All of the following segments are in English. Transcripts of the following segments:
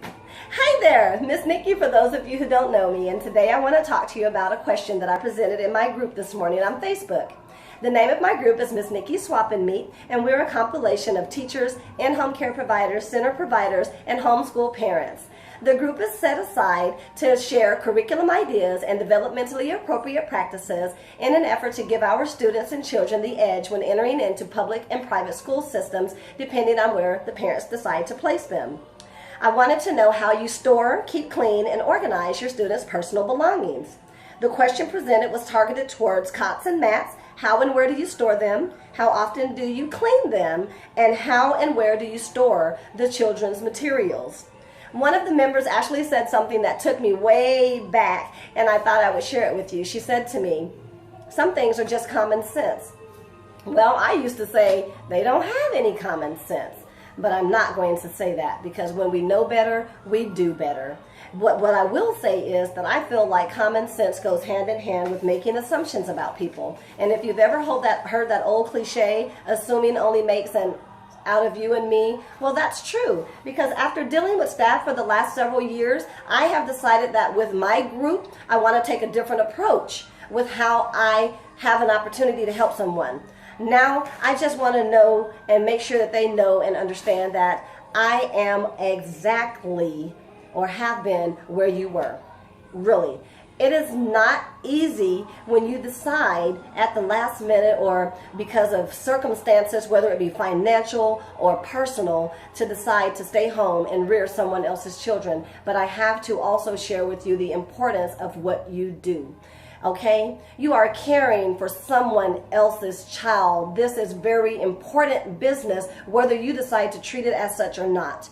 Hi there, Miss Nikki for those of you who don't know me, and today I want to talk to you about a question that I presented in my group this morning on Facebook. The name of my group is Miss Nikki Swap and Meet, and we're a compilation of teachers, in-home care providers, center providers, and homeschool parents. The group is set aside to share curriculum ideas and developmentally appropriate practices in an effort to give our students and children the edge when entering into public and private school systems, depending on where the parents decide to place them. I wanted to know how you store, keep clean, and organize your students' personal belongings. The question presented was targeted towards cots and mats. How and where do you store them? How often do you clean them? And how and where do you store the children's materials? One of the members actually said something that took me way back, and I thought I would share it with you. She said to me, "Some things are just common sense." Well, I used to say they don't have any common sense. But I'm not going to say that, because when we know better, we do better. What I will say is that I feel like common sense goes hand in hand with making assumptions about people. And if you've ever heard that old cliche, assuming only makes an out of you and me, well, that's true, because after dealing with staff for the last several years, I have decided that with my group, I want to take a different approach with how I have an opportunity to help someone. Now, I just want to know and make sure that they know and understand that I am exactly, or have been, where you were. Really. It is not easy when you decide at the last minute, or because of circumstances, whether it be financial or personal, to decide to stay home and rear someone else's children. But I have to also share with you the importance of what you do. Okay? You are caring for someone else's child. This is very important business, whether you decide to treat it as such or not.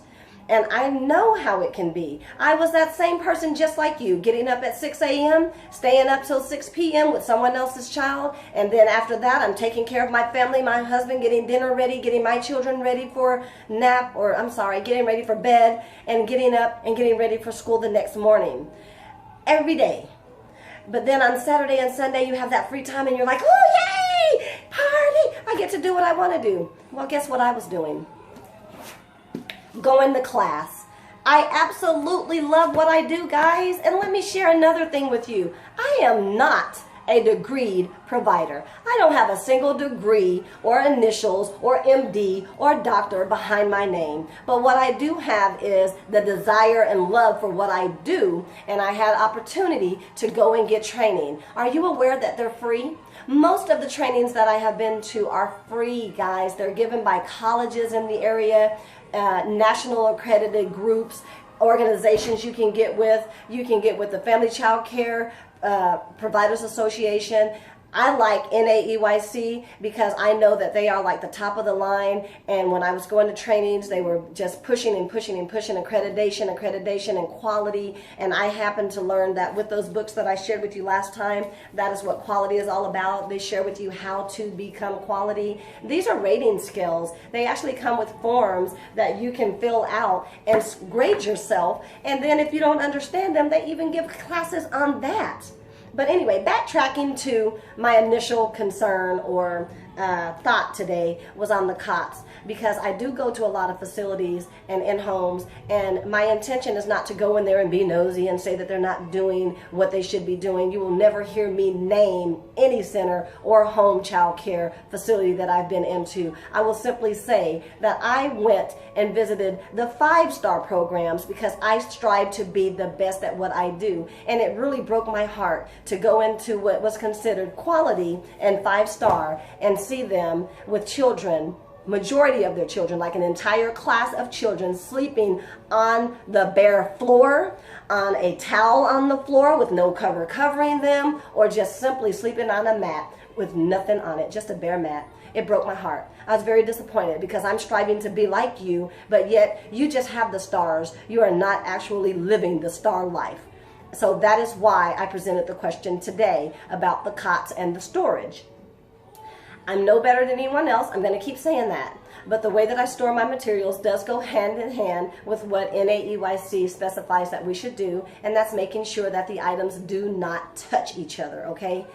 And I know how it can be. I was that same person just like you, getting up at 6 a.m., staying up till 6 p.m. with someone else's child, and then after that I'm taking care of my family, my husband, getting dinner ready, getting my children ready for nap, or getting ready for bed, and getting up and getting ready for school the next morning. Every day. But then on Saturday and Sunday you have that free time and you're like, oh yay, party, I get to do what I want to do. Well, guess what I was doing? Going to class. I absolutely love what I do, guys. And let me share another thing with you. I am not a degreed provider. I don't have a single degree or initials or MD or doctor behind my name. But what I do have is the desire and love for what I do, and I had opportunity to go and get training. Are you aware that they're free? Most of the trainings that I have been to are free, guys. They're given by colleges in the area, national accredited groups, organizations you can get with. You can get with the Family Child Care Providers Association. I like NAEYC because I know that they are like the top of the line, and when I was going to trainings, they were just pushing and pushing and pushing accreditation and quality, and I happened to learn that with those books that I shared with you last time, that is what quality is all about. They share with you how to become quality. These are rating scales. They actually come with forms that you can fill out and grade yourself, and then if you don't understand them, they even give classes on that. But anyway, backtracking to my initial concern or thought today was on the cots, because I do go to a lot of facilities and in homes, and my intention is not to go in there and be nosy and say that they're not doing what they should be doing. You will never hear me name any center or home child care facility that I've been into. I will simply say that I went and visited the 5-star programs because I strive to be the best at what I do, and it really broke my heart to go into what was considered quality and 5-star and see them with children, majority of their children, like an entire class of children, sleeping on the bare floor, on a towel on the floor with no cover covering them, or just simply sleeping on a mat with nothing on it, just a bare mat. It broke my heart. I was very disappointed because I'm striving to be like you, but yet you just have the stars. You are not actually living the star life. So that is why I presented the question today about the cots and the storage. I'm no better than anyone else. I'm going to keep saying that. But the way that I store my materials does go hand in hand with what NAEYC specifies that we should do, and that's making sure that the items do not touch each other, okay?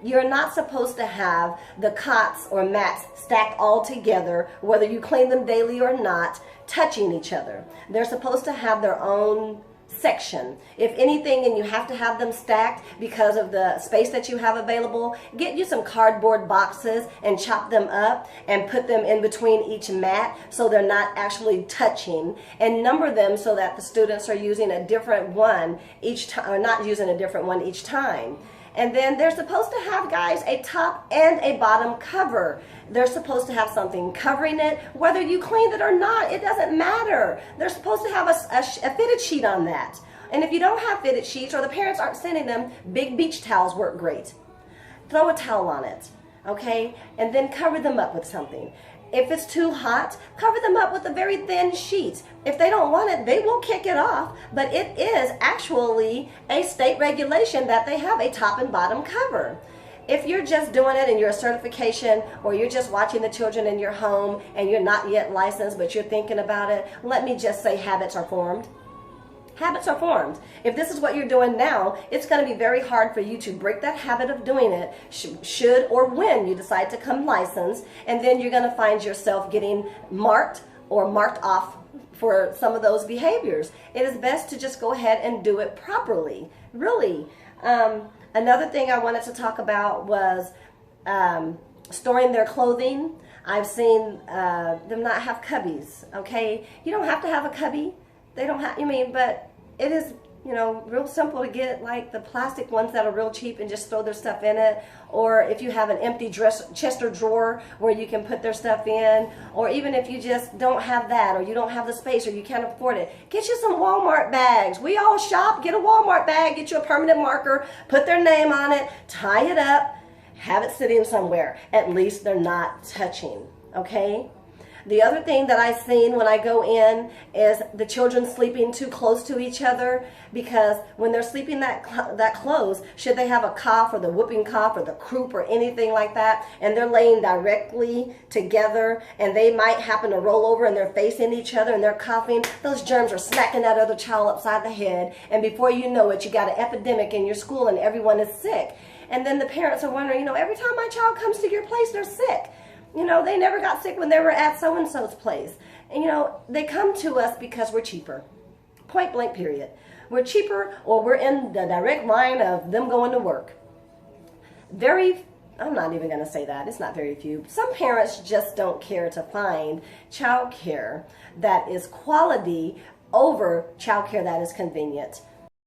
You're not supposed to have the cots or mats stacked all together, whether you clean them daily or not, touching each other. They're supposed to have their own section. If anything, and you have to have them stacked because of the space that you have available, get you some cardboard boxes and chop them up and put them in between each mat so they're not actually touching, and number them so that the students are using a different one each time, or not using a different one each time. And then they're supposed to have, guys, a top and a bottom cover. They're supposed to have something covering it, whether you cleaned it or not, it doesn't matter. They're supposed to have a fitted sheet on that. And if you don't have fitted sheets, or the parents aren't sending them, big beach towels work great. Throw a towel on it, okay? And then cover them up with something. If it's too hot, cover them up with a very thin sheet. If they don't want it, they will kick it off. But it is actually a state regulation that they have a top and bottom cover. If you're just doing it and you're a certification, or you're just watching the children in your home and you're not yet licensed but you're thinking about it, let me just say habits are formed. Habits are formed. If this is what you're doing now, it's going to be very hard for you to break that habit of doing it, should or when you decide to come licensed, and then you're going to find yourself getting marked or marked off for some of those behaviors. It is best to just go ahead and do it properly, really. Another thing I wanted to talk about was storing their clothing. I've seen them not have cubbies, okay? You don't have to have a cubby. They don't have, but it is, real simple to get like the plastic ones that are real cheap and just throw their stuff in it. Or if you have an empty chest or drawer where you can put their stuff in, or even if you just don't have that, or you don't have the space, or you can't afford it, get you some Walmart bags. We all shop. Get a Walmart bag, get you a permanent marker, put their name on it, tie it up, have it sitting somewhere. At least they're not touching, okay? The other thing that I've seen when I go in is the children sleeping too close to each other, because when they're sleeping that close, should they have a cough or the whooping cough or the croup or anything like that, and they're laying directly together and they might happen to roll over and they're facing each other and they're coughing, those germs are smacking that other child upside the head, and before you know it, you got an epidemic in your school and everyone is sick. And then the parents are wondering, every time my child comes to your place, they're sick. They never got sick when they were at so-and-so's place. And, they come to us because we're cheaper. Point blank, period. We're cheaper, or we're in the direct line of them going to work. I'm not even going to say that. It's not very few. Some parents just don't care to find child care that is quality over child care that is convenient.